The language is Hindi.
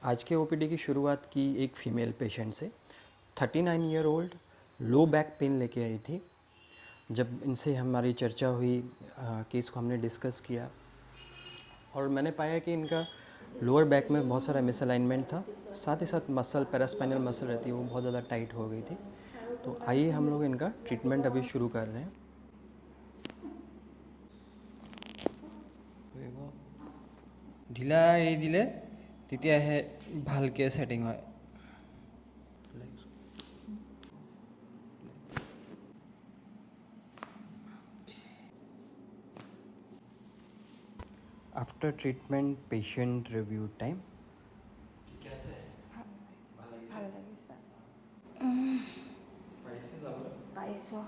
आज के ओपीडी की शुरुआत की एक फ़ीमेल पेशेंट से 39 year old low back pain लेके आई थी। जब इनसे हमारी चर्चा हुई, केस को हमने डिस्कस किया और मैंने पाया कि इनका लोअर बैक में बहुत सारा मिसअलाइनमेंट था, साथ ही साथ मसल पैरास्पाइनल मसल रहती है वो बहुत ज़्यादा टाइट हो गई थी। तो आइए हम लोग इनका ट्रीटमेंट अभी शुरू कर रहे हैं। ढिला এই দিলে তেতিয়াহে ভালকে সেটিং হয়। After treatment patient review time कैसे ভাল লাগিছে পাৰিছে যাবলৈ? পাৰিছোঁ